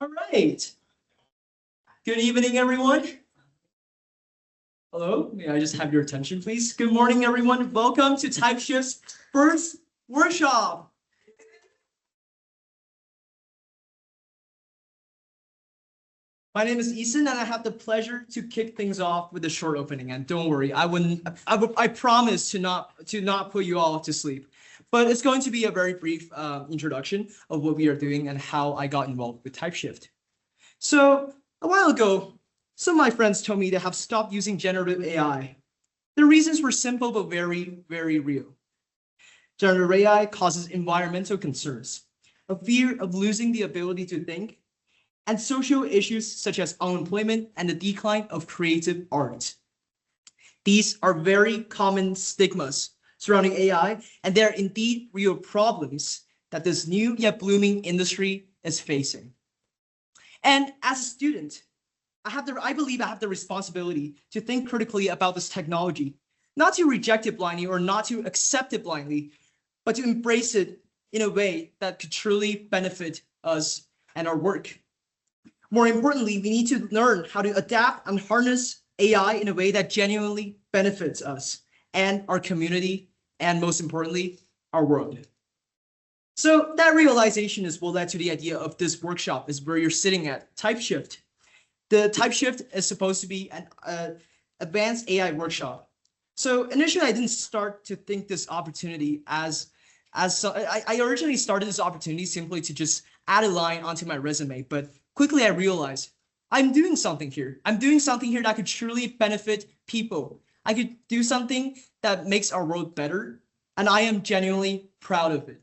All right. Good evening, everyone. Hello, may I just have your attention, please? Good morning, everyone. Welcome to TypeShift's first workshop. My name is Eason, and I have the pleasure to kick things off with a short opening. And don't worry, I promise to not put you all to sleep. But it's going to be a very brief introduction of what we are doing and how I got involved with TypeShift. So a while ago, some of my friends told me they have stopped using generative AI. The reasons were simple but very, very real. Generative AI causes environmental concerns, a fear of losing the ability to think, and social issues such as unemployment and the decline of creative art. These are very common stigmas surrounding AI, and they are indeed real problems that this new yet blooming industry is facing. And as a student, I believe I have the responsibility to think critically about this technology, not to reject it blindly or not to accept it blindly, but to embrace it in a way that could truly benefit us and our work. More importantly, we need to learn how to adapt and harness AI in a way that genuinely benefits us and our community, and most importantly, our world. So that realization is what led to the idea of this workshop, is where you're sitting at, TypeShift. The TypeShift is supposed to be an advanced AI workshop. So initially, I didn't start to think this opportunity I originally started this opportunity simply to just add a line onto my resume, but quickly I realized I'm doing something here. I'm doing something here that could truly benefit people. I could do something that makes our world better, and I am genuinely proud of it.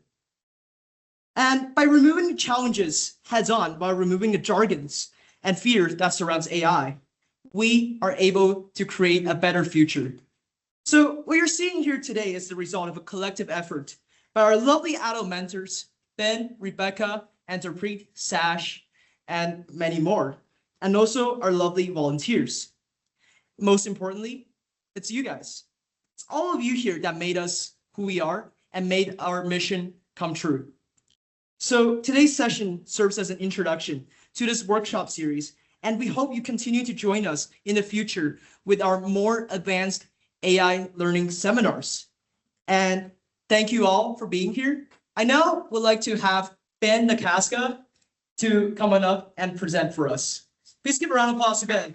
And by removing the challenges heads on, by removing the jargons and fear that surrounds AI, we are able to create a better future. So what you're seeing here today is the result of a collective effort by our lovely adult mentors, Ben, Rebecca, Antarpreet, Sash, and many more, and also our lovely volunteers. Most importantly, it's you guys. It's all of you here that made us who we are and made our mission come true. So today's session serves as an introduction to this workshop series, and we hope you continue to join us in the future with our more advanced AI learning seminars. And thank you all for being here. I now would like to have Ben Nakaska to come on up and present for us. Please give a round of applause to Ben.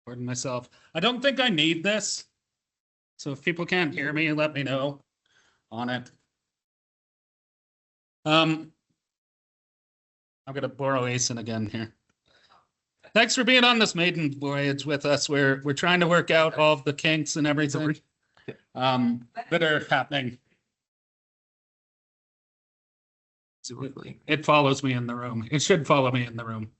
Pardon myself. I don't think I need this. So if people can't hear me, let me know on it. I'm going to borrow Asen again here. Thanks for being on this maiden voyage with us. We're trying to work out all of the kinks and everything that are happening. It follows me in the room. It should follow me in the room.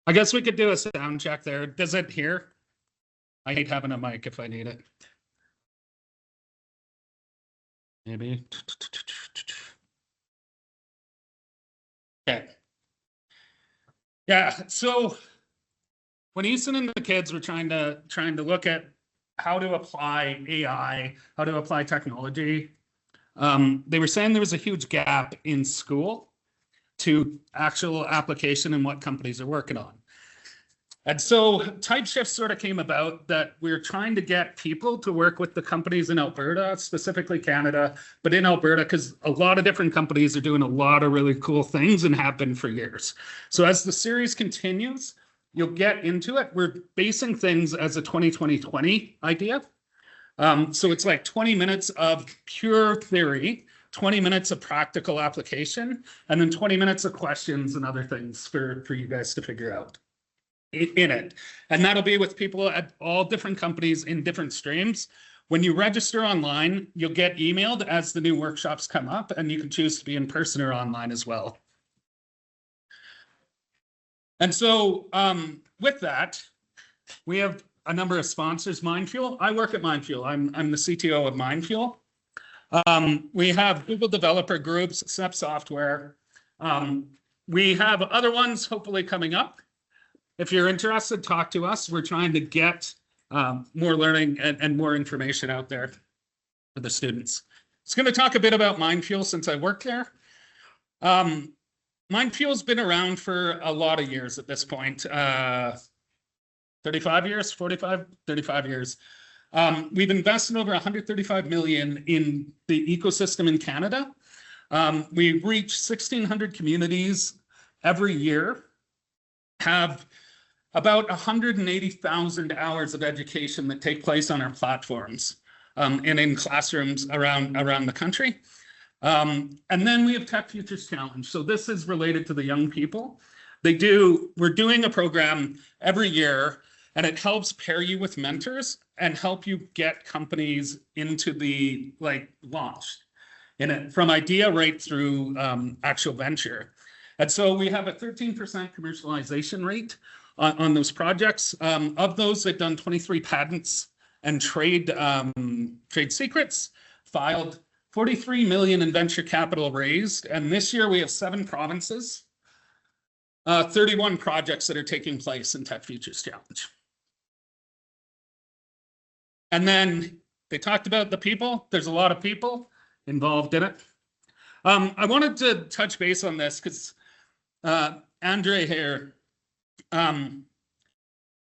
I guess we could do a sound check there. Does it hear? I hate having a mic if I need it. Maybe. Okay. Yeah, so when Easton and the kids were trying to look at how to apply AI, how to apply technology, they were saying there was a huge gap in school to actual application and what companies are working on. And so TypeShift sort of came about that we're trying to get people to work with the companies in Alberta, specifically Canada, but in Alberta, because a lot of different companies are doing a lot of really cool things and have been for years. So as the series continues, you'll get into it. We're basing things as a 2020 idea. So it's like 20 minutes of pure theory, 20 minutes of practical application, and then 20 minutes of questions and other things for you guys to figure out in it. And that'll be with people at all different companies in different streams. When you register online, you'll get emailed as the new workshops come up, and you can choose to be in person or online as well. And so with that, we have a number of sponsors. Mindfuel. I work at Mindfuel. I'm the CTO of Mindfuel. We have Google developer groups, SEP Software. We have other ones hopefully coming up. If you're interested, talk to us. We're trying to get more learning and more information out there for the students. It's going to talk a bit about MindFuel since I worked there. MindFuel's been around for a lot of years at this point. 35 years, 45, 35 years. We've invested over 135 million in the ecosystem in Canada. We reach 1,600 communities every year, have about 180,000 hours of education that take place on our platforms and in classrooms around the country. And then we have Tech Futures Challenge. So this is related to the young people. We're doing a program every year, and it helps pair you with mentors and help you get companies into the launch in it from idea right through actual venture. And so we have a 13% commercialization rate on those projects. Of those, they've done 23 patents and trade secrets, filed 43 million in venture capital raised. And this year we have 7 provinces, 31 projects that are taking place in Tech Futures Challenge. And then they talked about the people. There's a lot of people involved in it. I wanted to touch base on this because Andre here,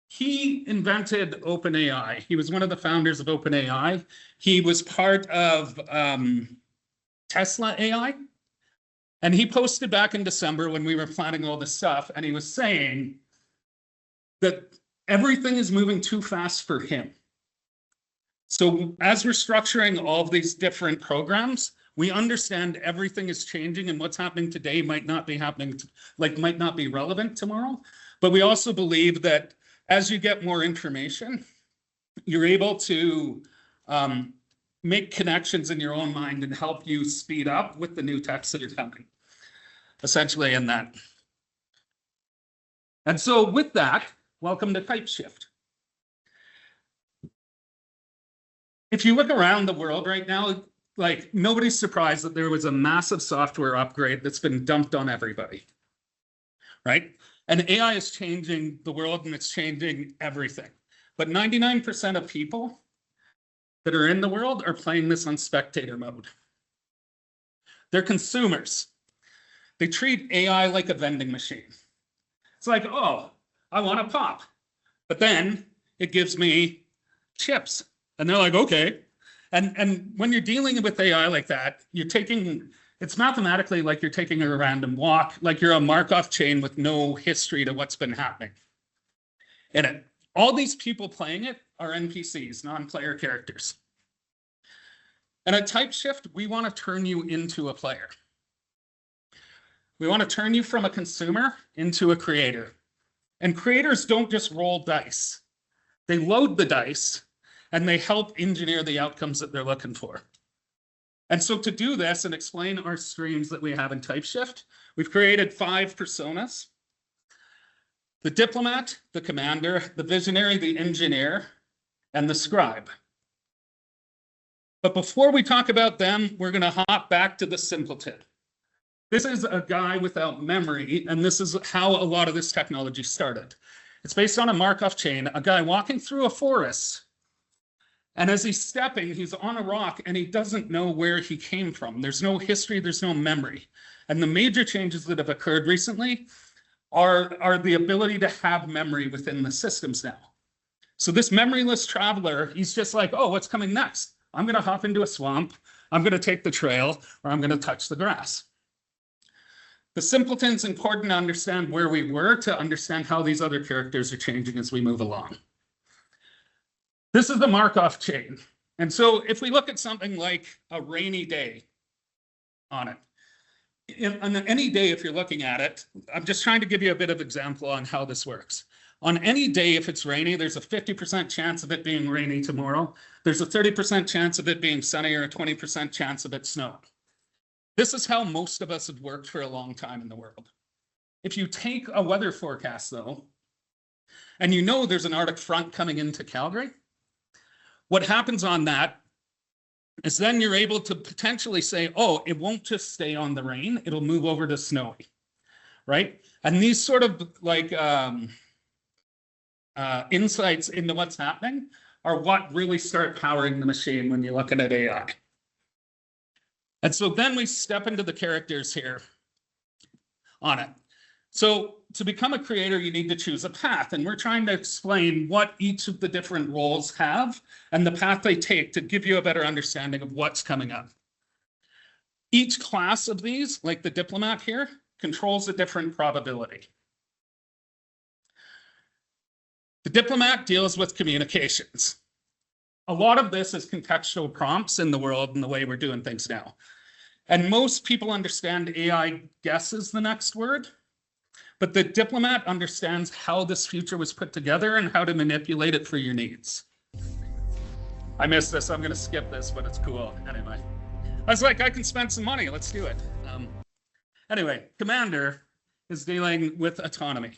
he invented OpenAI. He was one of the founders of OpenAI. He was part of Tesla AI. And he posted back in December when we were planning all this stuff, and he was saying that everything is moving too fast for him. So as we're structuring all of these different programs, we understand everything is changing, and what's happening today might not be happening, might not be relevant tomorrow. But we also believe that as you get more information, you're able to make connections in your own mind and help you speed up with the new texts that are coming, essentially in that. And so with that, welcome to TypeShift. If you look around the world right now, nobody's surprised that there was a massive software upgrade that's been dumped on everybody, right? And AI is changing the world and it's changing everything. But 99% of people that are in the world are playing this on spectator mode. They're consumers. They treat AI like a vending machine. It's like, oh, I want a pop. But then it gives me chips. And they're like, okay. And when you're dealing with AI like that, it's mathematically like you're taking a random walk, like you're a Markov chain with no history to what's been happening in it. All these people playing it are NPCs, non-player characters. And at TypeShift, we want to turn you into a player. We want to turn you from a consumer into a creator. And creators don't just roll dice. They load the dice and they help engineer the outcomes that they're looking for. And so to do this and explain our streams that we have in TypeShift, we've created 5 personas: the diplomat, the commander, the visionary, the engineer, and the scribe. But before we talk about them, we're going to hop back to the simpleton. This is a guy without memory, and this is how a lot of this technology started. It's based on a Markov chain, a guy walking through a forest. And as he's stepping, he's on a rock and he doesn't know where he came from. There's no history, there's no memory. And the major changes that have occurred recently are the ability to have memory within the systems now. So this memoryless traveler, he's just like, oh, what's coming next? I'm going to hop into a swamp, I'm going to take the trail, or I'm going to touch the grass. The simpleton's important to understand where we were to understand how these other characters are changing as we move along. This is the Markov chain. And so if we look at something like a rainy day on it, on any day, if you're looking at it, I'm just trying to give you a bit of example on how this works. On any day, if it's rainy, there's a 50% chance of it being rainy tomorrow. There's a 30% chance of it being sunny or a 20% chance of it snowing. This is how most of us have worked for a long time in the world. If you take a weather forecast, though, and you know there's an Arctic front coming into Calgary, what happens on that is then you're able to potentially say, oh, it won't just stay on the rain, it'll move over to snowy, right? And these sort of insights into what's happening are what really start powering the machine when you're looking at AI. And so then we step into the characters here on it. So to become a creator, you need to choose a path. And we're trying to explain what each of the different roles have and the path they take to give you a better understanding of what's coming up. Each class of these, like the diplomat here, controls a different probability. The diplomat deals with communications. A lot of this is contextual prompts in the world and the way we're doing things now. And most people understand AI guesses the next word, but the diplomat understands how this future was put together and how to manipulate it for your needs. I missed this, I'm gonna skip this, but it's cool. Anyway, I was like, I can spend some money, let's do it. Anyway, commander is dealing with autonomy.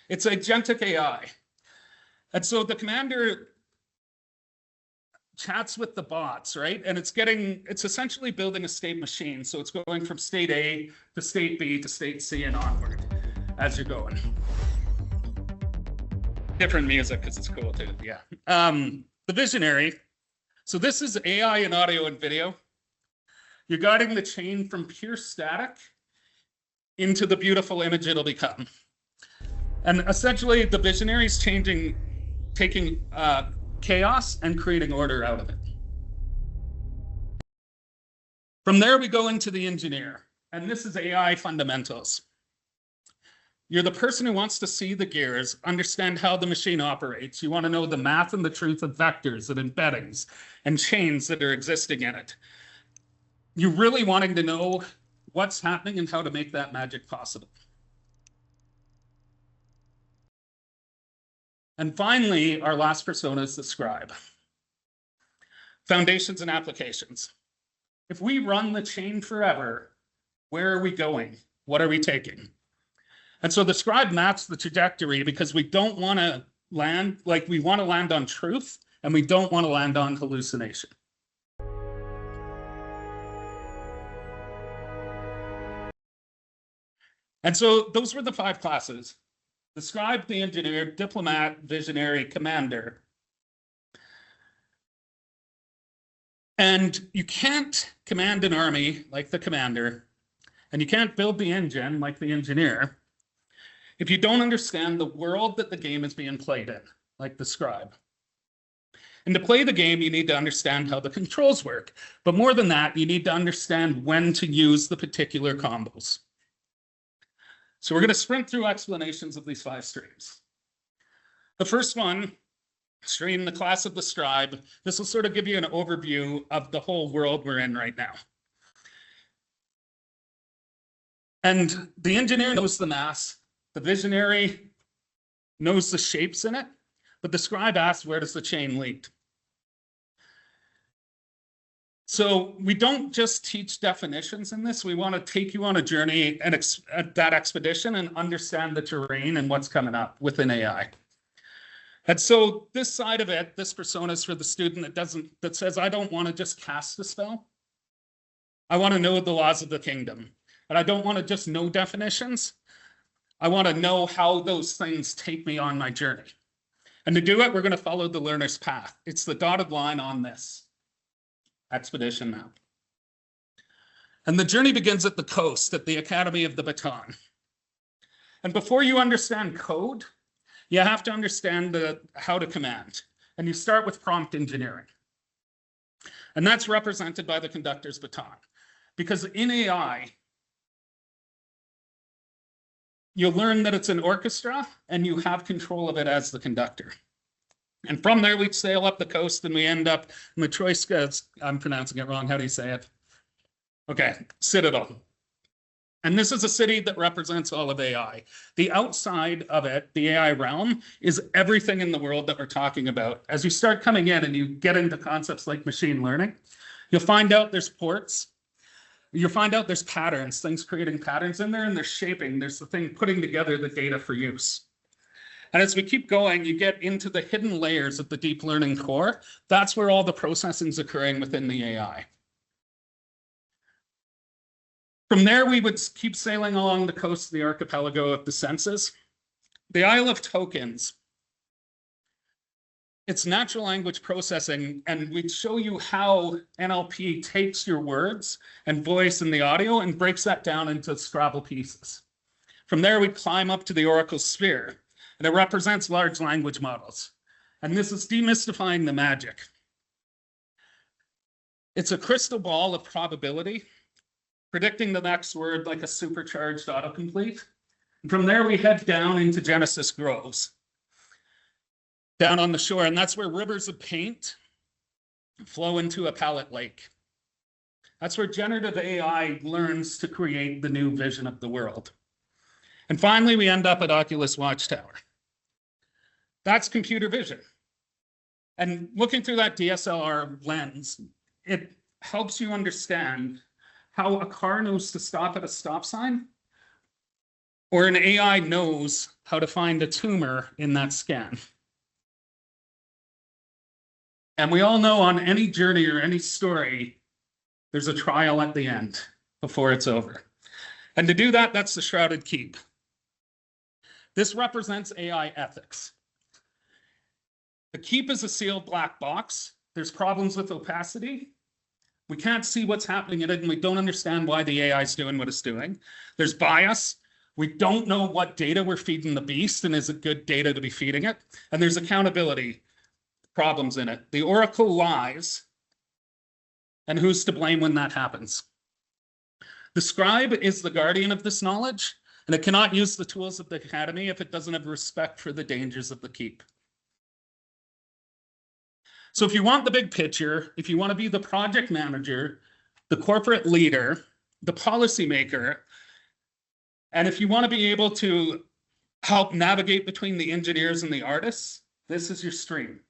It's agentic AI. And so the commander chats with the bots, right? And it's essentially building a state machine. So it's going from state A to state B to state C and onward as you're going. Different music because it's cool too, yeah. The visionary. So this is AI in audio and video. You're guiding the chain from pure static into the beautiful image it'll become. And essentially the visionary is taking chaos and creating order out of it. From there, we go into the engineer, and this is AI fundamentals. You're the person who wants to see the gears, understand how the machine operates. You want to know the math and the truth of vectors and embeddings and chains that are existing in it. You're really wanting to know what's happening and how to make that magic possible. And finally, our last persona is the scribe. Foundations and applications. If we run the chain forever, where are we going? What are we taking? And so the scribe maps the trajectory because we don't want to land, like we want to land on truth and we don't want to land on hallucination. And so those were the 5 classes. The scribe, the engineer, diplomat, visionary, commander. And you can't command an army like the commander, and you can't build the engine like the engineer, if you don't understand the world that the game is being played in, like the scribe. And to play the game, you need to understand how the controls work. But more than that, you need to understand when to use the particular combos. So we're going to sprint through explanations of these 5 streams. The first one, stream, the class of the scribe. This will sort of give you an overview of the whole world we're in right now. And the engineer knows the mass. The visionary knows the shapes in it. But the scribe asks, where does the chain lead? So we don't just teach definitions in this. We want to take you on a journey and that expedition and understand the terrain and what's coming up within AI. And so this side of it, this persona is for the student that says, I don't want to just cast a spell. I want to know the laws of the kingdom. And I don't want to just know definitions. I want to know how those things take me on my journey. And to do it, we're going to follow the learner's path. It's the dotted line on this expedition map. And the journey begins at the coast, at the Academy of the Baton. And before you understand code, you have to understand how to command. And you start with prompt engineering. And that's represented by the conductor's baton. Because in AI, you'll learn that it's an orchestra and you have control of it as the conductor. And from there, we sail up the coast and we end up in the Troika, I'm pronouncing it wrong, how do you say it? Okay, Citadel. And this is a city that represents all of AI. The outside of it, the AI realm, is everything in the world that we're talking about. As you start coming in and you get into concepts like machine learning, you'll find out there's ports. You'll find out there's patterns, things creating patterns in there, and there's shaping. There's the thing putting together the data for use. And as we keep going, you get into the hidden layers of the deep learning core. That's where all the processing is occurring within the AI. From there, we would keep sailing along the coast of the archipelago of the senses. The Isle of Tokens it's natural language processing, and we show you how NLP takes your words and voice and the audio and breaks that down into Scrabble pieces. From there, we climb up to the Oracle sphere, and it represents large language models. And this is demystifying the magic. It's a crystal ball of probability, predicting the next word like a supercharged autocomplete. And from there, we head down into Genesis Groves, down on the shore, and that's where rivers of paint flow into a palette lake. That's where generative AI learns to create the new vision of the world. And finally, we end up at Oculus Watchtower. That's computer vision. And looking through that DSLR lens, it helps you understand how a car knows to stop at a stop sign, or an AI knows how to find a tumor in that scan. And we all know on any journey or any story, there's a trial at the end before it's over. And to do that, that's the Shrouded Keep. This represents AI ethics. The keep is a sealed black box. There's problems with opacity. We can't see what's happening in it, and we don't understand why the AI is doing what it's doing. There's bias. We don't know what data we're feeding the beast, and is it good data to be feeding it? And there's accountability problems in it. The oracle lies, and who's to blame when that happens? The scribe is the guardian of this knowledge, and it cannot use the tools of the academy if it doesn't have respect for the dangers of the keep. So if you want the big picture, if you want to be the project manager, the corporate leader, the policymaker, and if you want to be able to help navigate between the engineers and the artists, this is your stream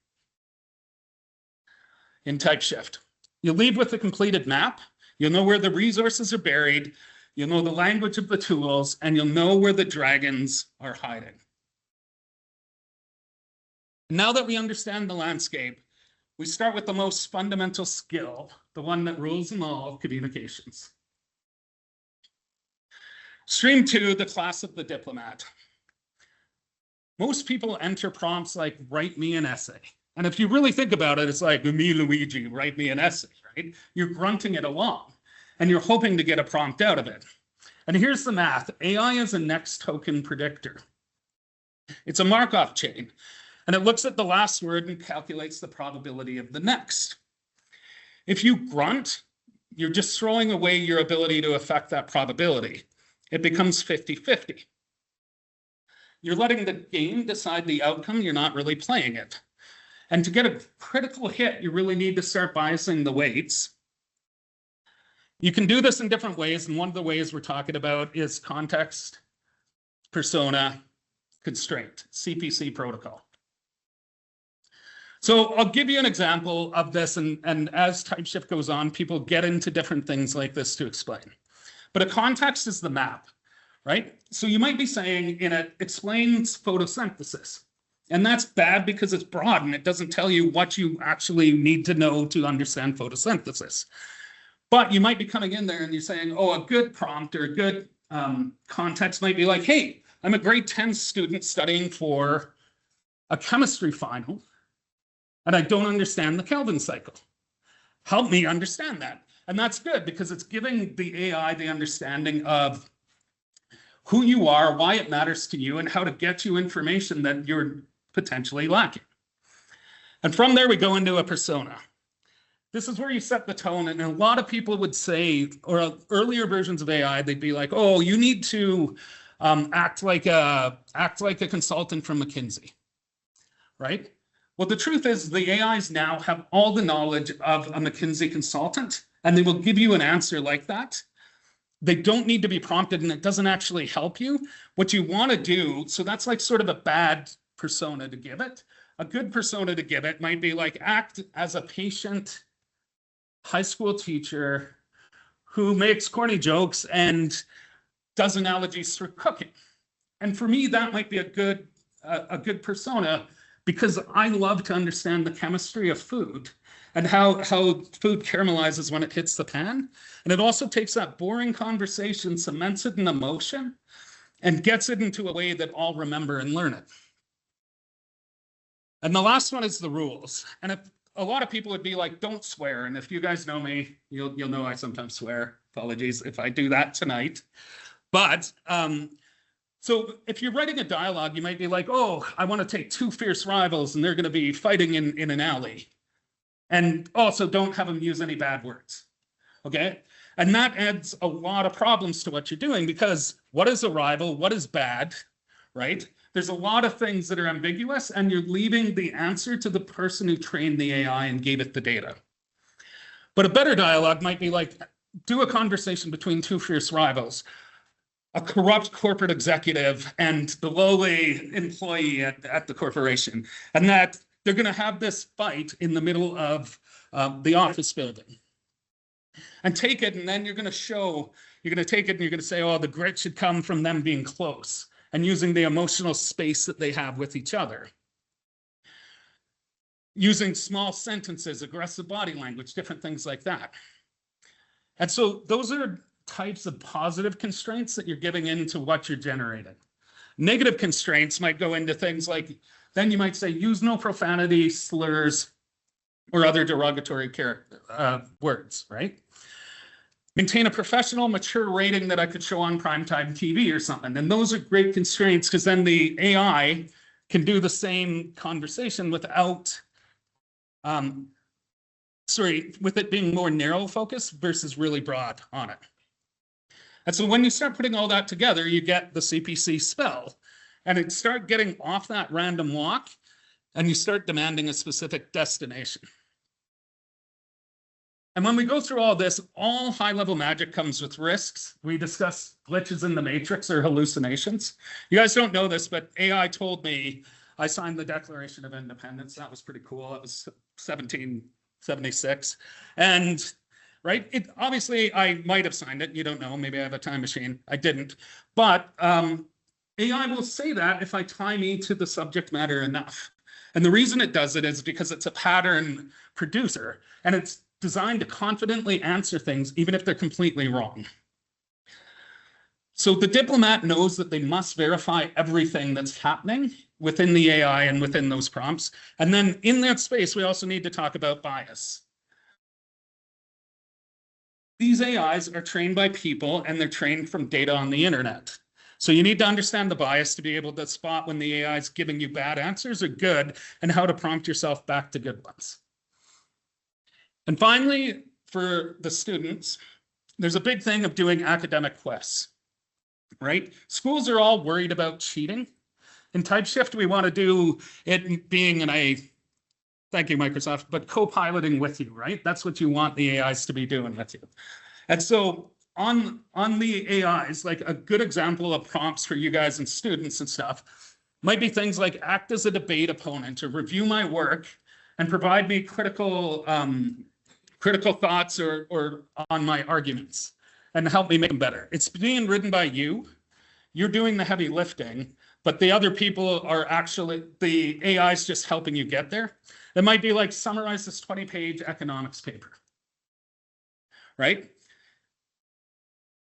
in TypeShift. You'll leave with a completed map. You'll know where the resources are buried. You'll know the language of the tools, and you'll know where the dragons are hiding. Now that we understand the landscape, we start with the most fundamental skill, the one that rules them all, communications. Stream 2, the class of the diplomat. Most people enter prompts like, write me an essay. And if you really think about it, it's like, me, Luigi, write me an essay, right? You're grunting it along, and you're hoping to get a prompt out of it. And here's the math. AI is a next token predictor. It's a Markov chain, and it looks at the last word and calculates the probability of the next. If you grunt, you're just throwing away your ability to affect that probability. It becomes 50-50. You're letting the game decide the outcome. You're not really playing it. And to get a critical hit, you really need to start biasing the weights. You can do this in different ways, and one of the ways we're talking about is context, persona, constraint, CPC protocol. So I'll give you an example of this, and as TypeShift goes on, people get into different things like this to explain. But a context is the map, right? So you might be saying in it explains photosynthesis. And that's bad because it's broad and it doesn't tell you what you actually need to know to understand photosynthesis. But you might be coming in there and you're saying, oh, a good prompt or a good context might be like, hey, I'm a grade 10 student studying for a chemistry final, and I don't understand the Kelvin cycle. Help me understand that. And that's good because it's giving the AI the understanding of who you are, why it matters to you, and how to get you information that you're potentially lacking. And from there, we go into a persona. This is where you set the tone, and a lot of people would say, or earlier versions of AI, they'd be like, oh, you need to act like a consultant from McKinsey, right? Well, the truth is the AIs now have all the knowledge of a McKinsey consultant, and they will give you an answer like that. They don't need to be prompted, and it doesn't actually help you. What you want to do, so that's like sort of a bad persona to give it. A good persona to give it might be like act as a patient high school teacher who makes corny jokes and does analogies through cooking. And for me, that might be a good persona because I love to understand the chemistry of food and how food caramelizes when it hits the pan. And it also takes that boring conversation, cements it in emotion, and gets it into a way that all remember and learn it. And the last one is the rules. And if a lot of people would be like, don't swear. And if you guys know me, you'll know I sometimes swear. Apologies if I do that tonight. But so if you're writing a dialogue, you might be like, oh, I want to take two fierce rivals and they're going to be fighting in an alley. And also don't have them use any bad words. Okay? And that adds a lot of problems to what you're doing, because what is a rival? What is bad? Right? There's a lot of things that are ambiguous, and you're leaving the answer to the person who trained the AI and gave it the data. But a better dialogue might be like, do a conversation between two fierce rivals, a corrupt corporate executive and the lowly employee at the corporation, and that they're going to have this fight in the middle of the office building. And take it, and then you're going to take it and you're going to say, oh, the grit should come from them being close and using the emotional space that they have with each other. Using small sentences, aggressive body language, different things like that. And so those are types of positive constraints that you're giving into what you're generating. Negative constraints might go into things like, then you might say, use no profanity, slurs, or other derogatory words, right? Maintain a professional, mature rating that I could show on primetime TV or something. And those are great constraints, because then the AI can do the same conversation without, with it being more narrow focus versus really broad on it. And so when you start putting all that together, you get the CPC spell, and it start getting off that random walk, and you start demanding a specific destination. And when we go through all this, all high-level magic comes with risks. We discuss glitches in the matrix or hallucinations. You guys don't know this, but AI told me I signed the Declaration of Independence. That was pretty cool. It was 1776. And right, obviously I might have signed it. You don't know. Maybe I have a time machine. I didn't. But AI will say that if I tie me to the subject matter enough. And the reason it does it is because it's a pattern producer, and it's designed to confidently answer things even if they're completely wrong. So the diplomat knows that they must verify everything that's happening within the AI and within those prompts. And then in that space, we also need to talk about bias. These AIs are trained by people, and they're trained from data on the internet. So you need to understand the bias to be able to spot when the AI is giving you bad answers or good, and how to prompt yourself back to good ones. And finally, for the students, there's a big thing of doing academic quests, right? Schools are all worried about cheating. In TypeShift, we want to do it being thank you, Microsoft, but co-piloting with you, right? That's what you want the AIs to be doing with you. And so on the AIs, like a good example of prompts for you guys and students and stuff might be things like act as a debate opponent, or review my work and provide me critical thoughts or on my arguments and help me make them better. It's being written by you. You're doing the heavy lifting, but the other people are actually, the AI is just helping you get there. It might be like, summarize this 20-page economics paper, right?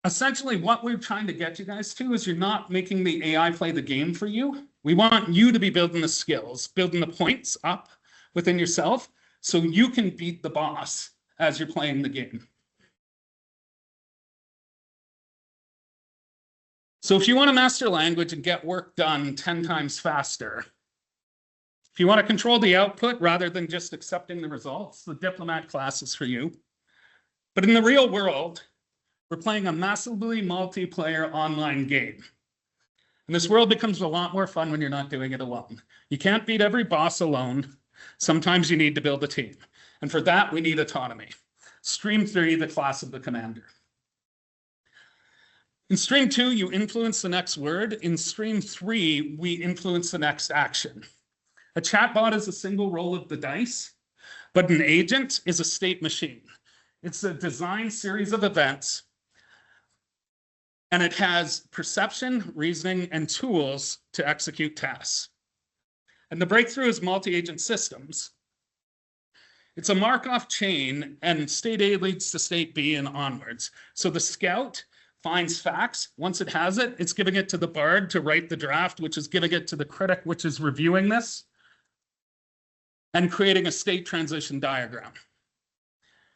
Essentially, what we're trying to get you guys to is you're not making the AI play the game for you. We want you to be building the skills, building the points up within yourself, so you can beat the boss as you're playing the game. So if you want to master language and get work done 10 times faster, if you want to control the output rather than just accepting the results, the diplomat class is for you. But in the real world, we're playing a massively multiplayer online game. And this world becomes a lot more fun when you're not doing it alone. You can't beat every boss alone. Sometimes you need to build a team. And for that, we need autonomy. Stream 3, the class of the commander. In stream 2, you influence the next word. In stream 3, we influence the next action. A chatbot is a single roll of the dice, but an agent is a state machine. It's a designed series of events, and it has perception, reasoning, and tools to execute tasks. And the breakthrough is multi-agent systems. It's a Markov chain, and state A leads to state B and onwards. So the scout finds facts. Once it has it, it's giving it to the bard to write the draft, which is giving it to the critic, which is reviewing this. and creating a state transition diagram.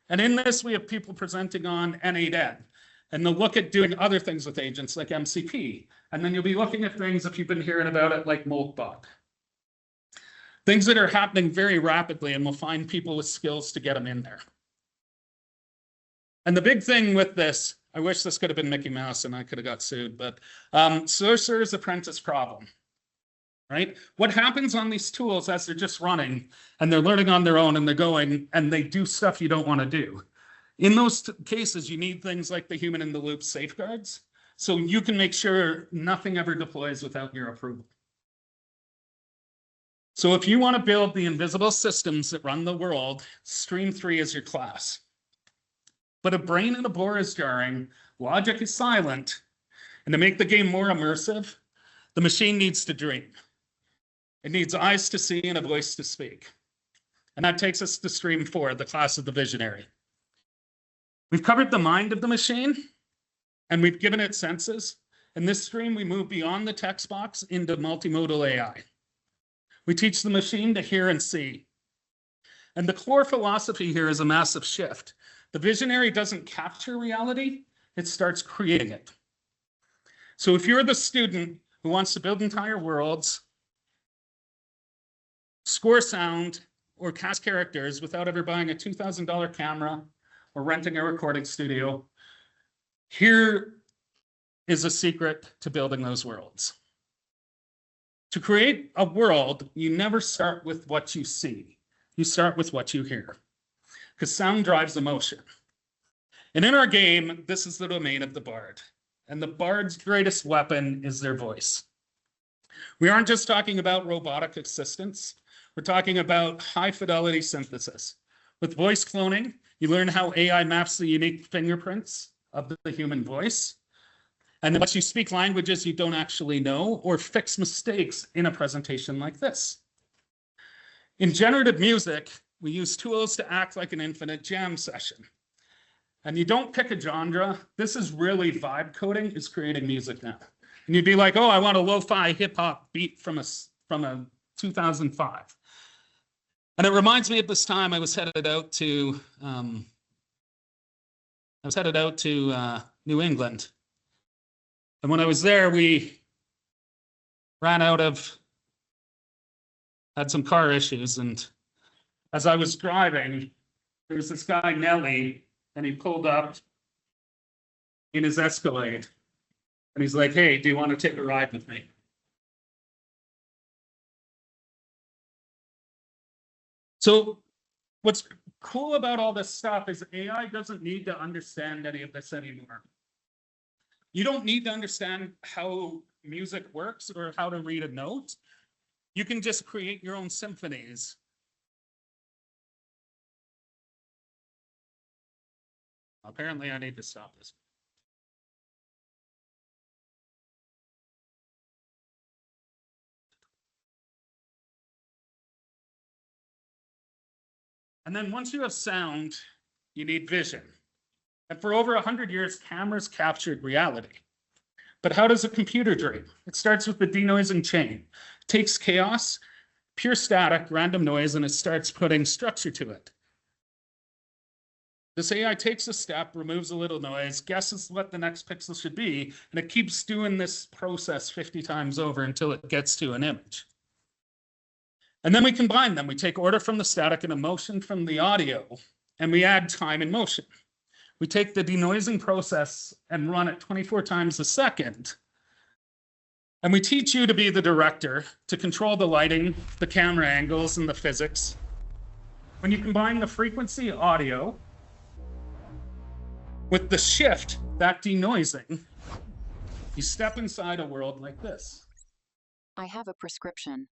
And in this, we have people presenting on N8N. And they'll look at doing other things with agents like MCP. And then you'll be looking at things, if you've been hearing about it, like Moltbot. Things that are happening very rapidly, and we'll find people with skills to get them in there. And the big thing with this, I wish this could have been Mickey Mouse and I could have got sued, but Sorcerer's Apprentice problem, right? What happens on these tools as they're just running and they're learning on their own and they're going and they do stuff you don't want to do? In those cases, you need things like the human in the loop safeguards, so you can make sure nothing ever deploys without your approval. So if you want to build the invisible systems that run the world, Stream 3 is your class. But a brain and a bore is jarring, logic is silent, and to make the game more immersive, the machine needs to dream. It needs eyes to see and a voice to speak. And that takes us to Stream 4, the class of the visionary. We've covered the mind of the machine, and we've given it senses. In this stream, we move beyond the text box into multimodal AI. We teach the machine to hear and see. And the core philosophy here is a massive shift. The visionary doesn't capture reality, it starts creating it. So if you're the student who wants to build entire worlds, score sound, or cast characters without ever buying a $2,000 camera or renting a recording studio, here is a secret to building those worlds. To create a world, you never start with what you see. You start with what you hear, because sound drives emotion. And in our game, this is the domain of the bard. And the bard's greatest weapon is their voice. We aren't just talking about robotic assistance. We're talking about high fidelity synthesis. With voice cloning, you learn how AI maps the unique fingerprints of the human voice. And it lets you speak languages you don't actually know or fix mistakes in a presentation like this. In generative music, we use tools to act like an infinite jam session. And you don't pick a genre. This is really vibe coding is creating music now. And you'd be like, oh, I want a lo-fi hip hop beat from a 2005. And it reminds me of this time I was headed out to New England. And when I was there, we had some car issues. And as I was driving, there was this guy, Nelly, and he pulled up in his Escalade. And he's like, hey, do you want to take a ride with me? So what's cool about all this stuff is AI doesn't need to understand any of this anymore. You don't need to understand how music works or how to read a note. You can just create your own symphonies. Apparently, I need to stop this. And then once you have sound, you need vision. And for over 100 years, cameras captured reality. But how does a computer dream? It starts with the denoising chain. It takes chaos, pure static, random noise, and it starts putting structure to it. This AI takes a step, removes a little noise, guesses what the next pixel should be, and it keeps doing this process 50 times over until it gets to an image. And then we combine them. We take order from the static and emotion from the audio, and we add time and motion. We take the denoising process and run it 24 times a second. And we teach you to be the director, to control the lighting, the camera angles, and the physics. When you combine the frequency audio with the shift, that denoising, you step inside a world like this. I have a prescription.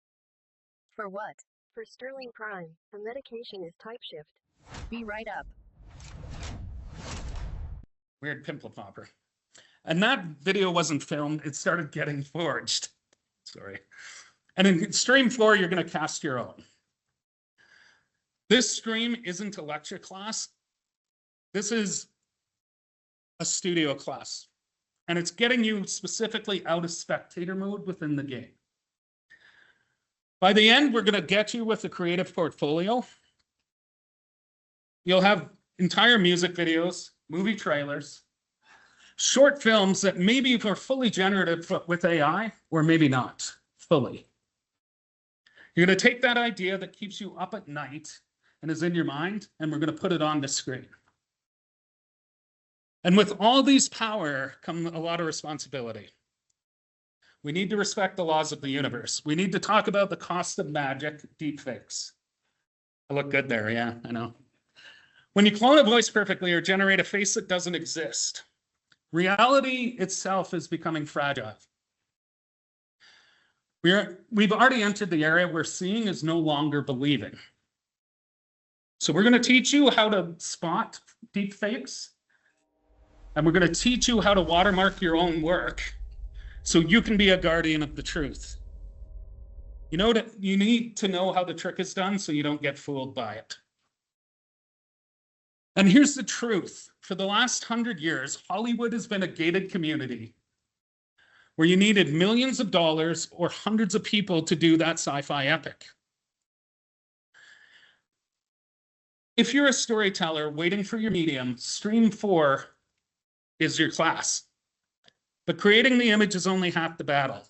For what? For Sterling Prime. The medication is TypeShift. Be right up. Weird pimple popper. And that video wasn't filmed. It started getting forged. Sorry. And in Stream 4, you're going to cast your own. This stream isn't a lecture class. This is a studio class. And it's getting you specifically out of spectator mode within the game. By the end, we're going to get you with a creative portfolio. You'll have entire music videos, movie trailers, short films that maybe are fully generative with AI, or maybe not fully. You're going to take that idea that keeps you up at night and is in your mind, and we're going to put it on the screen. And with all these power come a lot of responsibility. We need to respect the laws of the universe. We need to talk about the cost of magic, deepfakes. I look good there, yeah, I know. When you clone a voice perfectly or generate a face that doesn't exist, reality itself is becoming fragile. We've already entered the area where seeing is no longer believing. So we're going to teach you how to spot deepfakes, and we're going to teach you how to watermark your own work so you can be a guardian of the truth. You know that you need to know how the trick is done so you don't get fooled by it. And here's the truth. For the last 100 years, Hollywood has been a gated community where you needed millions of dollars or hundreds of people to do that sci-fi epic. If you're a storyteller waiting for your medium, Stream 4 is your class. But creating the image is only half the battle.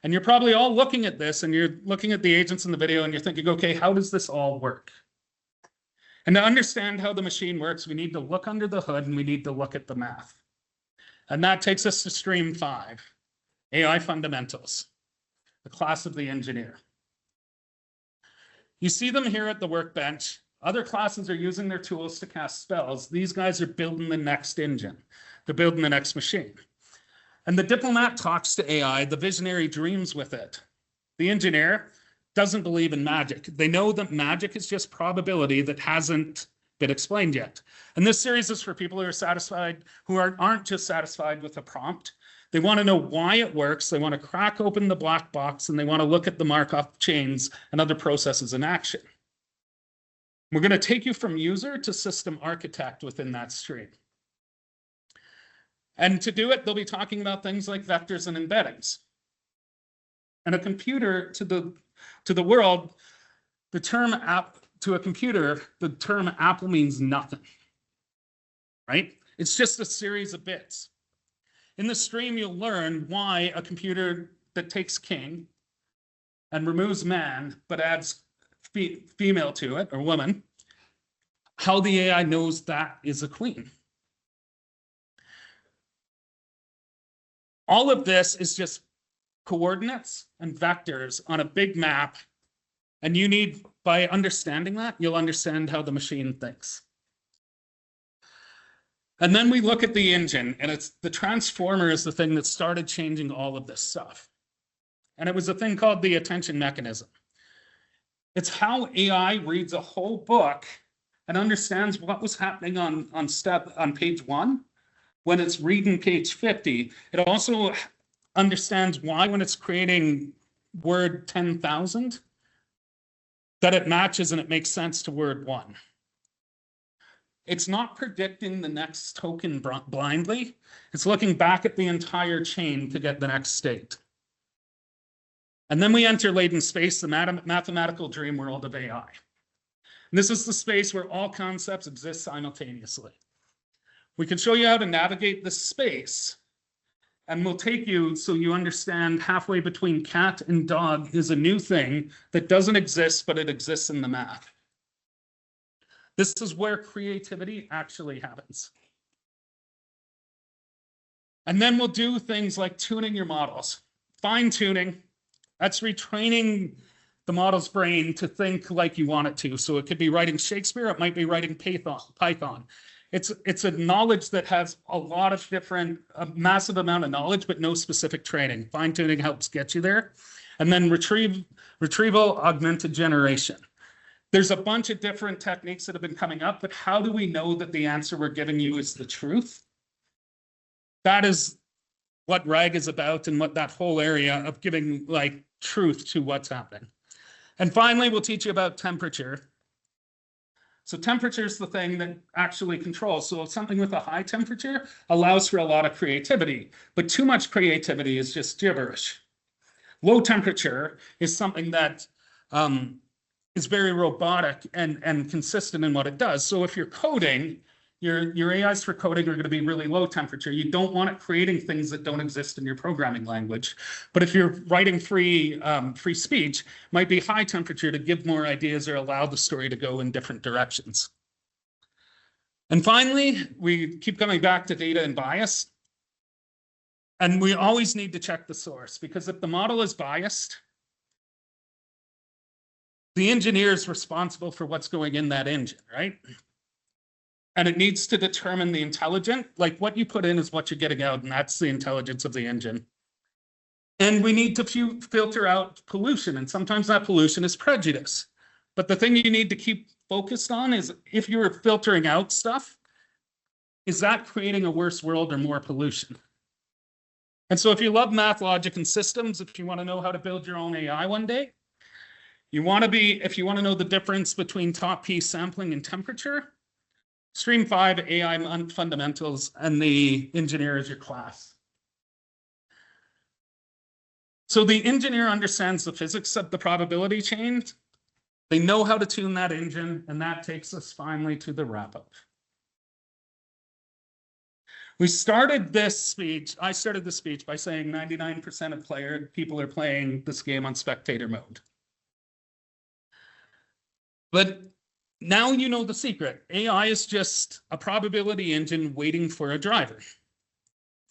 And you're probably all looking at this and you're looking at the agents in the video and you're thinking, okay, how does this all work? And to understand how the machine works, we need to look under the hood and we need to look at the math. And that takes us to Stream 5, AI Fundamentals, the class of the engineer. You see them here at the workbench. Other classes are using their tools to cast spells. These guys are building the next engine. They're building the next machine. And the diplomat talks to AI, the visionary dreams with it. The engineer doesn't believe in magic. They know that magic is just probability that hasn't been explained yet. And this series is for people who are satisfied, who aren't just satisfied with a prompt. They want to know why it works. They want to crack open the black box and they want to look at the Markov chains and other processes in action. We're going to take you from user to system architect within that stream. And to do it, they'll be talking about things like vectors and embeddings. And a computer to the world, the term to a computer, the term apple means nothing, right? It's just a series of bits. In the stream, you'll learn why a computer that takes king and removes man, but adds female to it, or woman, how the AI knows that is a queen. All of this is just coordinates and vectors on a big map. And you need, by understanding that, you'll understand how the machine thinks. And then we look at the engine, and it's the transformer is the thing that started changing all of this stuff. And it was a thing called the attention mechanism. It's how AI reads a whole book and understands what was happening on page 1 when it's reading page 50. It also understands why when it's creating word 10,000 that it matches and it makes sense to word 1. It's not predicting the next token blindly. It's looking back at the entire chain to get the next state. And then we enter latent space, the mathematical dream world of AI. And this is the space where all concepts exist simultaneously. We can show you how to navigate this space, and we'll take you so you understand halfway between cat and dog is a new thing that doesn't exist, but it exists in the math. This is where creativity actually happens. And then we'll do things like tuning your models. Fine tuning, that's retraining the model's brain to think like you want it to. So it could be writing Shakespeare, it might be writing Python. It's a knowledge that has a lot of a massive amount of knowledge, but no specific training. Fine tuning helps get you there. And then retrieval augmented generation. There's a bunch of different techniques that have been coming up, but how do we know that the answer we're giving you is the truth? That is what RAG is about and what that whole area of giving like truth to what's happening. And finally, we'll teach you about temperature. So temperature is the thing that actually controls. So something with a high temperature allows for a lot of creativity, but too much creativity is just gibberish. Low temperature is something that is very robotic and consistent in what it does. So if you're coding, your AIs for coding are going to be really low temperature. You don't want it creating things that don't exist in your programming language. But if you're writing free speech, it might be high temperature to give more ideas or allow the story to go in different directions. And finally, we keep coming back to data and bias. And we always need to check the source, because if the model is biased, the engineer is responsible for what's going in that engine, right? And it needs to determine the intelligent, like what you put in is what you're getting out, and that's the intelligence of the engine. And we need to filter out pollution, and sometimes that pollution is prejudice. But the thing you need to keep focused on is, if you're filtering out stuff, is that creating a worse world or more pollution? And so if you love math, logic, and systems, if you want to know how to build your own AI one day, if you want to know the difference between top piece sampling and temperature, Stream 5 AI fundamentals, and the engineer is your class. So the engineer understands the physics of the probability chain. They know how to tune that engine, and that takes us finally to the wrap-up. I started this speech by saying 99% of people are playing this game on spectator mode. But now you know the secret. AI is just a probability engine waiting for a driver.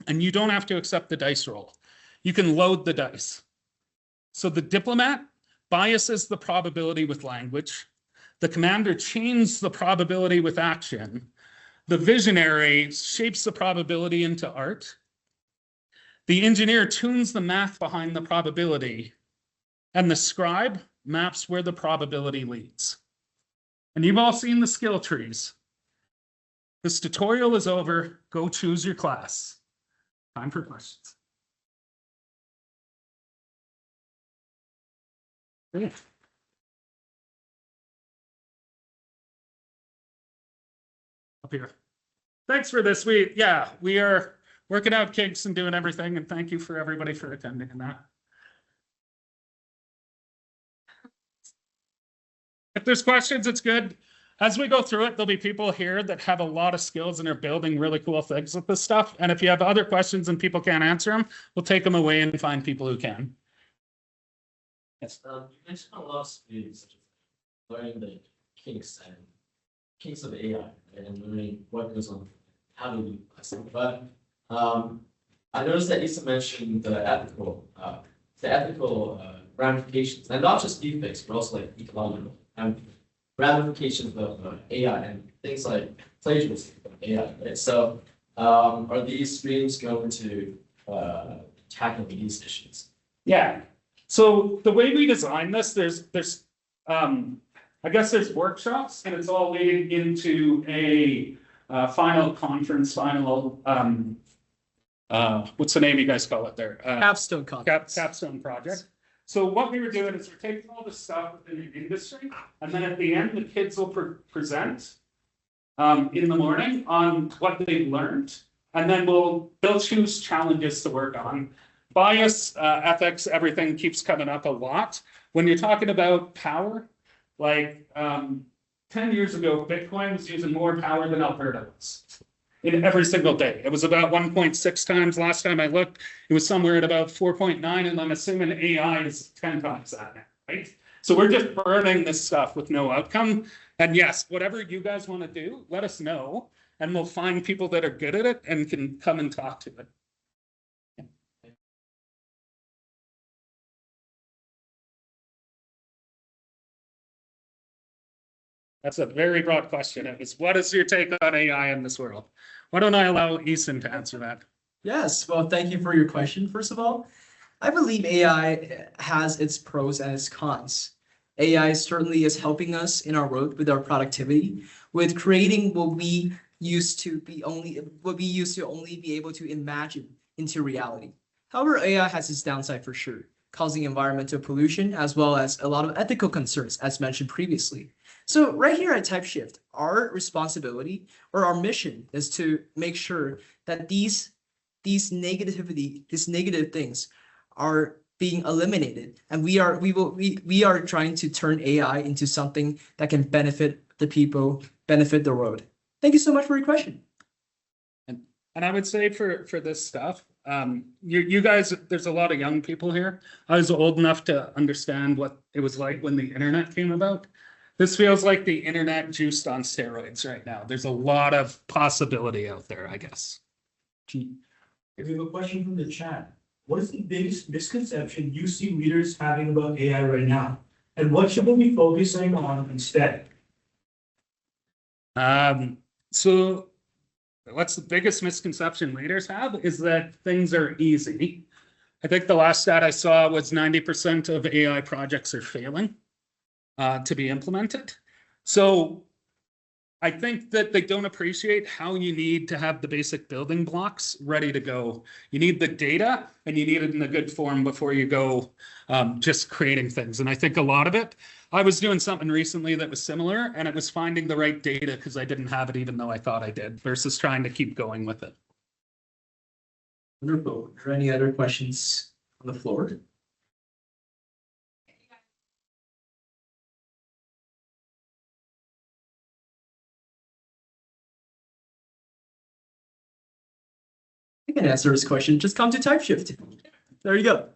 And you don't have to accept the dice roll. You can load the dice. So the diplomat biases the probability with language. The commander chains the probability with action. The visionary shapes the probability into art. The engineer tunes the math behind the probability. And the scribe maps where the probability leads. And you've all seen the skill trees. This tutorial is over. Go choose your class. Time for questions. Yeah. Up here. Thanks for this. We are working out kinks and doing everything. And thank you for everybody for attending and that. If there's questions, it's good. As we go through it, there'll be people here that have a lot of skills and are building really cool things with this stuff. And if you have other questions and people can't answer them, we'll take them away and find people who can. Yes. You mentioned a lot of skills, such as learning the kinks of AI, and learning what goes on, how to utilize it. But I noticed that Issa mentioned the ethical ramifications, and not just defects, but also like ecological ramifications of AI and things like plagiarism of AI. Right? So, are these streams going to tackle these issues? Yeah. So the way we design this, there's I guess there's workshops, and it's all leading into a final conference, what's the name you guys call it there? Capstone conference. Capstone project. So what we were doing is we're taking all the stuff within the industry, and then at the end, the kids will present in the morning on what they've learned, and then they'll choose challenges to work on. Bias, ethics, everything keeps coming up a lot. When you're talking about power, like 10 years ago, Bitcoin was using more power than Alberta was in every single day. It was about 1.6 times last time I looked. It was somewhere at about 4.9, and I'm assuming AI is 10 times that now, right? So we're just burning this stuff with no outcome. And yes, whatever you guys want to do, let us know, and we'll find people that are good at it and can come and talk to it. That's a very broad question. It was, what is your take on AI in this world? Why don't I allow Ethan to answer that? Yes, well, thank you for your question, first of all. I believe AI has its pros and its cons. AI certainly is helping us in our work with our productivity, with creating what we used to only be able to imagine into reality. However, AI has its downside for sure, causing environmental pollution as well as a lot of ethical concerns, as mentioned previously. So right here at TypeShift, our responsibility or our mission is to make sure that these negative things are being eliminated, and we are trying to turn AI into something that can benefit the people, benefit the world. Thank you so much for your question. And I would say for this stuff, you guys, there's a lot of young people here. I was old enough to understand what it was like when the internet came about. This feels like the internet juiced on steroids right now. There's a lot of possibility out there, I guess. We have a question from the chat. What is the biggest misconception you see leaders having about AI right now? And what should we be focusing on instead? So what's the biggest misconception leaders have is that things are easy. I think the last stat I saw was 90% of AI projects are failing to be implemented. So I think that they don't appreciate how you need to have the basic building blocks ready to go. You need the data and you need it in a good form before you go just creating things. And I think a lot of it, I was doing something recently that was similar, and it was finding the right data because I didn't have it even though I thought I did, versus trying to keep going with it. Wonderful. Are there any other questions on the floor? I can answer this question. Just come to TypeShift. There you go.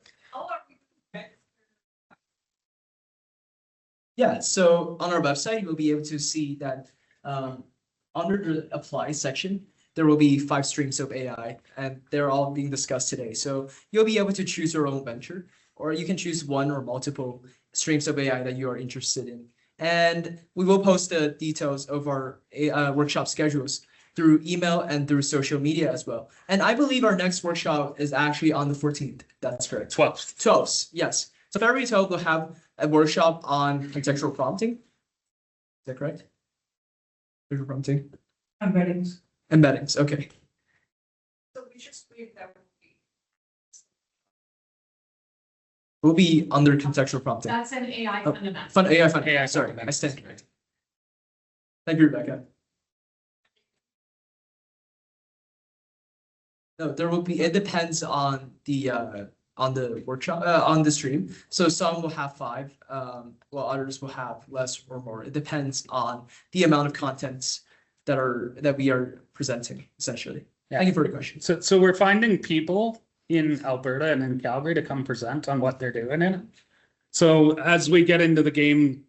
Yeah, so on our website, you'll be able to see that under the apply section, there will be 5 streams of AI, and they're all being discussed today. So you'll be able to choose your own venture, or you can choose one or multiple streams of AI that you are interested in. And we will post the details of our workshop schedules through email and through social media as well. And I believe our next workshop is actually on the 14th. That's correct. 12th. 12th, yes. So February 12th, we'll have a workshop on contextual prompting. Is that correct? Contextual prompting. Embeddings. Embeddings, okay. So we just believe that We'll be under contextual prompting. that's an AI Oh, fundamental. AI fun. AI Sorry, I fundamentals. stand corrected. Thank you, Rebecca. No, there will be, it depends on the workshop, on the stream. So some will have 5, while others will have less or more. It depends on the amount of contents that we are presenting, essentially. Yeah. Thank you for the question. So we're finding people in Alberta and in Calgary to come present on what they're doing in it. So as we get into the game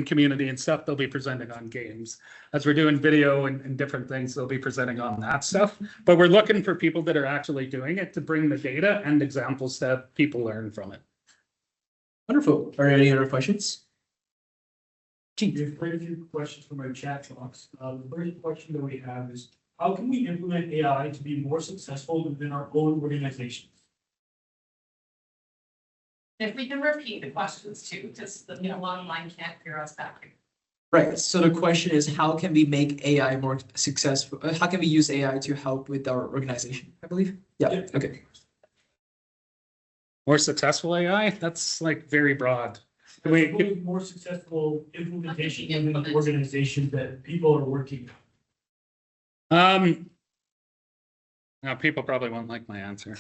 community and stuff, they'll be presenting on games. As we're doing video and different things, they'll be presenting on that stuff. But we're looking for people that are actually doing it to bring the data and examples to have people learn from it. Wonderful. Are there any other questions? We have quite a few questions from our chat box. The first question that we have is, how can we implement AI to be more successful within our own organizations? If we can repeat the questions too, because the online can't hear us back. Right. So the question is, how can we make AI more successful? How can we use AI to help with our organization? I believe. Yeah. Okay. More successful AI? That's like very broad. What is more successful implementation within the organization that people are working on? Now people probably won't like my answer.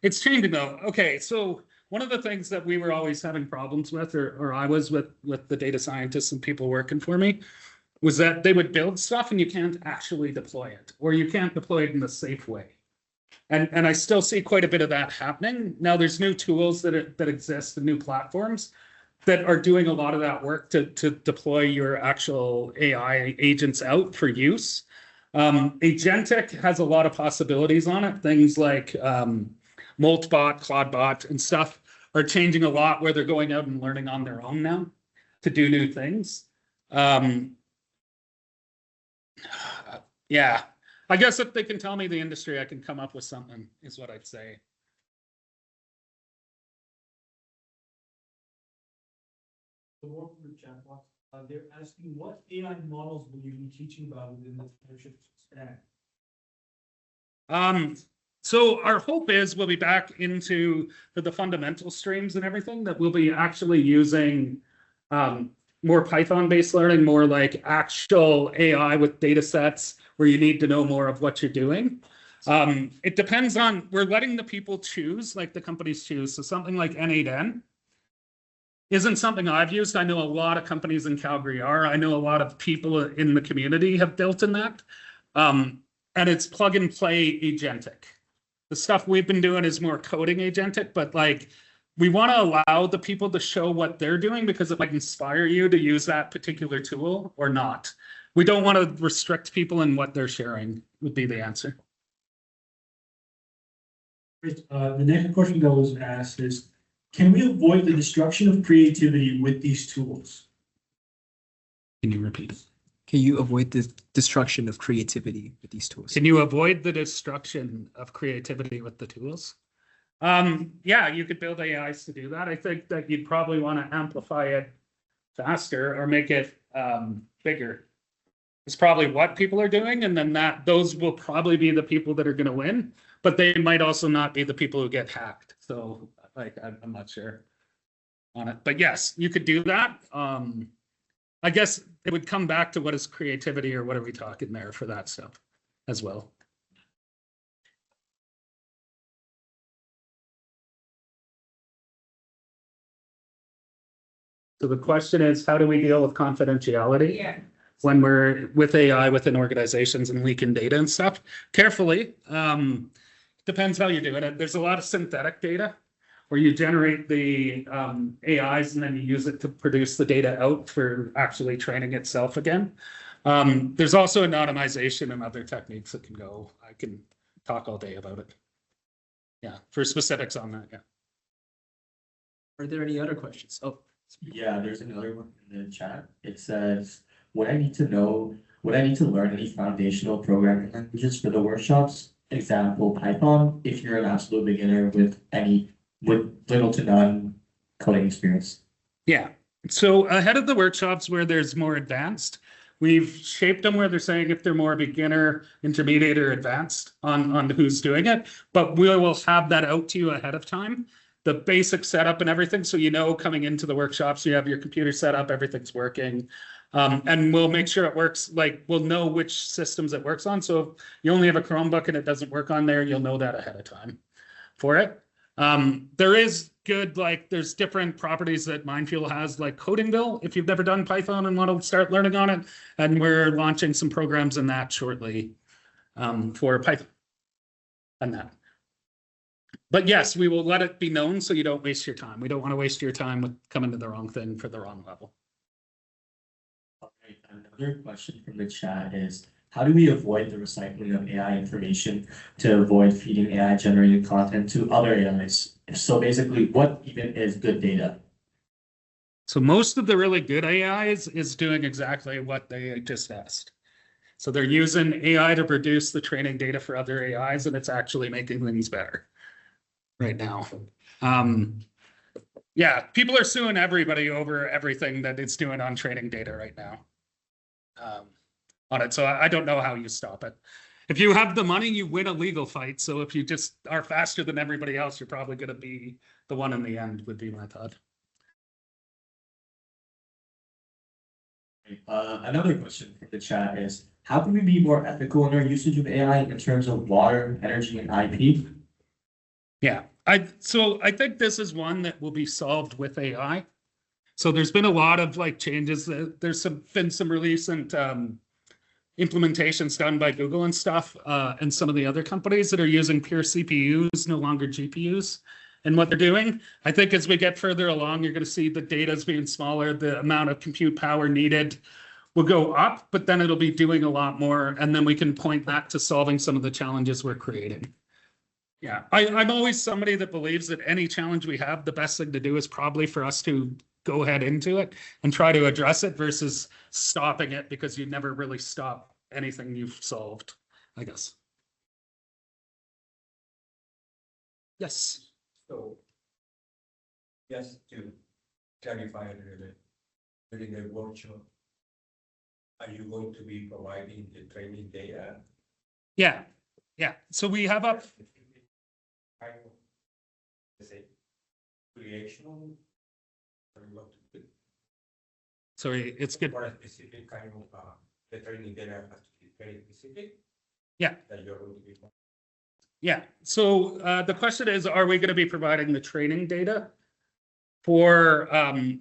It's changing though. Okay, so one of the things that we were always having problems with, or I was with the data scientists and people working for me, was that they would build stuff and you can't actually deploy it, or you can't deploy it in a safe way. And I still see quite a bit of that happening. Now there's new tools that exist and new platforms that are doing a lot of that work to deploy your actual AI agents out for use. Agentic has a lot of possibilities on it. Things like Multbot, Claudebot, and stuff are changing a lot where they're going out and learning on their own now to do new things. Yeah, I guess if they can tell me the industry, I can come up with something, is what I'd say. The more from the chat box, they're asking what AI models will you be teaching about within the TypeShift stack? So our hope is we'll be back into the fundamental streams and everything, that we'll be actually using more Python-based learning, more like actual AI with data sets where you need to know more of what you're doing. It depends on, we're letting the people choose, like the companies choose. So something like N8N isn't something I've used. I know a lot of companies in Calgary are. I know a lot of people in the community have built in that. And it's plug and play agentic. The stuff we've been doing is more coding agentic, but like we want to allow the people to show what they're doing because it might inspire you to use that particular tool or not. We don't want to restrict people in what they're sharing would be the answer. The next question that was asked is, can we avoid the destruction of creativity with these tools? Can you repeat it? Can you avoid the destruction of creativity with these tools? Can you avoid the destruction of creativity with the tools? Yeah, you could build AIs to do that. I think that you'd probably want to amplify it faster or make it bigger. It's probably what people are doing, and then those will probably be the people that are going to win, but they might also not be the people who get hacked. So like, I'm not sure on it, but yes, you could do that. I guess it would come back to what is creativity or what are we talking there for that stuff as well. So the question is, how do we deal with confidentiality? Yeah. When we're with AI within organizations and leaking data and stuff? Carefully. Depends how you're doing it. There's a lot of synthetic data where you generate the AIs and then you use it to produce the data out for actually training itself again. There's also anonymization and other techniques that can go. I can talk all day about it. Yeah, for specifics on that, yeah. Are there any other questions? Oh, Yeah, there's another one in the chat. It says, would I need to learn any foundational programming languages for the workshops? Example, Python, if you're an absolute beginner with little to none coding experience. Yeah. So ahead of the workshops where there's more advanced, we've shaped them where they're saying if they're more beginner, intermediate, or advanced on who's doing it, but we will have that out to you ahead of time. The basic setup and everything. So, you know, coming into the workshops, you have your computer set up, everything's working. And we'll make sure it works. Like we'll know which systems it works on. So if you only have a Chromebook and it doesn't work on there, you'll know that ahead of time for it. There is good, like there's different properties that Mindfuel has, like Codingville, if you've never done Python and want to start learning on it. And we're launching some programs in that shortly for Python and that. But yes, we will let it be known so you don't waste your time. We don't want to waste your time with coming to the wrong thing for the wrong level. Okay, another question from the chat is, how do we avoid the recycling of AI information to avoid feeding AI generated content to other AIs? So basically, what even is good data? So most of the really good AIs is doing exactly what they just asked. So they're using AI to produce the training data for other AIs, and it's actually making things better right now. Yeah, people are suing everybody over everything that it's doing on training data right now on it. So I don't know how you stop it. If you have the money, you win a legal fight. So if you just are faster than everybody else, you're probably going to be the one in the end, would be my thought. Another question from the chat is, how can we be more ethical in our usage of AI in terms of water, energy, and IP? Yeah, so I think this is one that will be solved with AI. So there's been a lot of like changes. There's been some recent implementations done by Google and stuff, and some of the other companies that are using pure CPUs, no longer GPUs, and what they're doing. I think as we get further along, you're going to see the data's being smaller, the amount of compute power needed will go up, but then it'll be doing a lot more, and then we can point that to solving some of the challenges we're creating. Yeah, I'm always somebody that believes that any challenge we have, the best thing to do is probably for us to go ahead into it and try to address it versus stopping it, because you never really stop anything you've solved, I guess. yes. So, just to clarify a little bit, during the workshop, are you going to be providing the training data? Yeah, yeah. So we have up. Kind of, let's say, creational, or you want to put Sorry, it's good. for a specific kind of the training data has to be very specific. Yeah. That you're going to be. Yeah, so the question is, are we going to be providing the training data for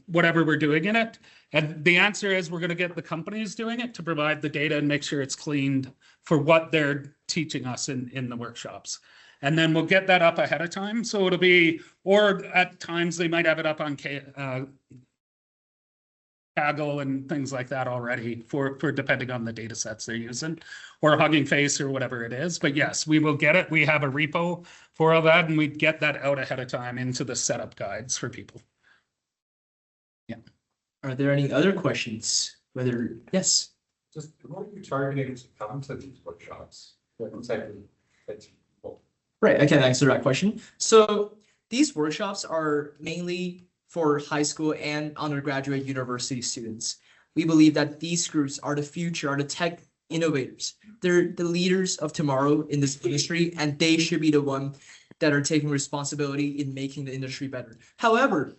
whatever we're doing in it? And the answer is we're going to get the companies doing it to provide the data and make sure it's cleaned for what they're teaching us in the workshops. And then we'll get that up ahead of time. So it'll be, or at times they might have it up on Kaggle and things like that already for depending on the data sets they're using, or Hugging Face or whatever it is. But yes, we will get it. We have a repo for all that, and we get that out ahead of time into the setup guides for people. Yeah. Are there any other questions? Yes. Just what are you targeting to come to these workshops? What type of people? Right, I can answer that question. So these workshops are mainly for high school and undergraduate university students. We believe that these groups are the future, are the tech innovators. They're the leaders of tomorrow in this industry, and they should be the one that are taking responsibility in making the industry better. However,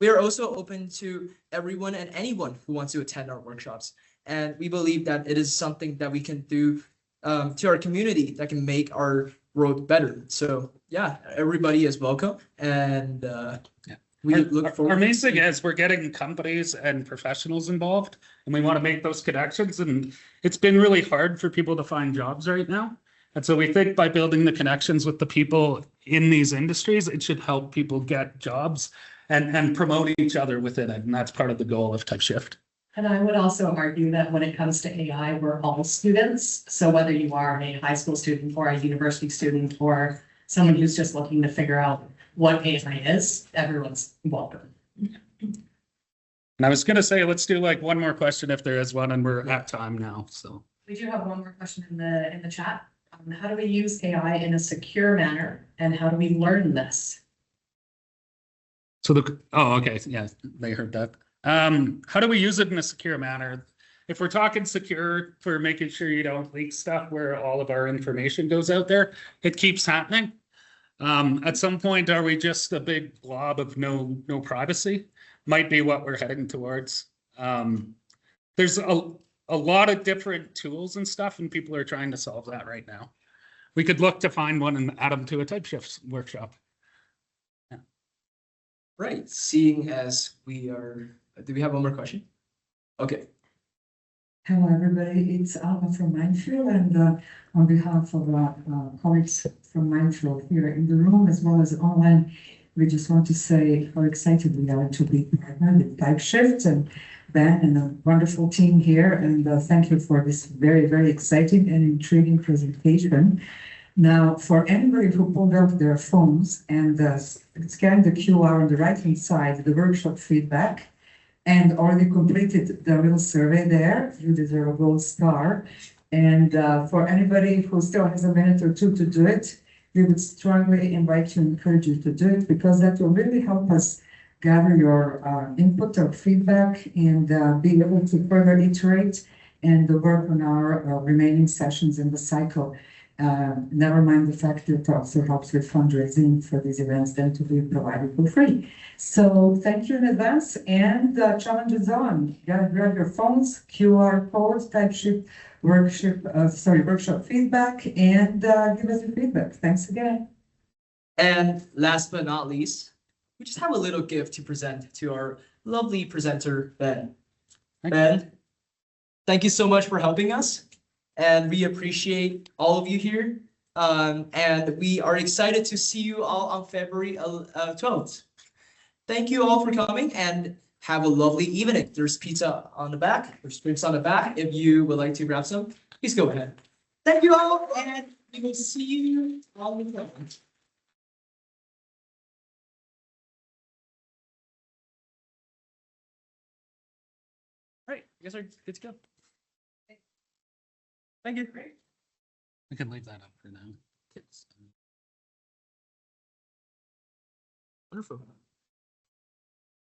we are also open to everyone and anyone who wants to attend our workshops. And we believe that it is something that we can do to our community that can make our world better. So yeah, everybody is welcome. And we look forward. Our main thing is we're getting companies and professionals involved, and we want to make those connections. And it's been really hard for people to find jobs right now. And so we think by building the connections with the people in these industries, it should help people get jobs and promote each other within it. And that's part of the goal of TypeShift. And I would also argue that when it comes to AI, we're all students. So whether you are a high school student or a university student or someone who's just looking to figure out what AI is, everyone's welcome. And I was going to say, let's do like one more question if there is one, and we're at time now. So We do have one more question in the chat. How do we use AI in a secure manner, and how do we learn this? So okay, yeah, they heard that. How do we use it in a secure manner? If we're talking secure for making sure you don't leak stuff where all of our information goes out there, it keeps happening. At some point, are we just a big blob of no privacy? Might be what we're heading towards. There's a lot of different tools and stuff, and people are trying to solve that right now. We could look to find one and add them to a TypeShift workshop. Yeah. Right, seeing as we are, do we have one more question? Okay. Hello, everybody. It's Alma from Minefield, and on behalf of colleagues from Minefield here in the room as well as online, we just want to say how excited we are to be partnered with TypeShift and Ben and a wonderful team here. And thank you for this very, very exciting and intriguing presentation. Now, for anybody who pulled out their phones and scanned the QR on the right-hand side, the workshop feedback, and already completed the little survey there, you deserve a gold star. And for anybody who still has a minute or two to do it, we would strongly invite you and encourage you to do it, because that will really help us gather your input or feedback and be able to further iterate and work on our remaining sessions in the cycle. Never mind the fact that it also helps with fundraising for these events then to be provided for free. So thank you in advance, and challenge is on. Grab your phones, QR codes, TypeShift workshop feedback, and give us your feedback. Thanks again. And last but not least, we just have a little gift to present to our lovely presenter, Ben. Ben, thank you so much for helping us. And we appreciate all of you here. And we are excited to see you all on February 12th. Thank you all for coming, and have a lovely evening. There's pizza on the back. There's drinks on the back. If you would like to grab some, please go ahead. Thank you all, and we will see you on the 12th. All right, you guys are good to go. Thank you. We can leave that up for now. Wonderful.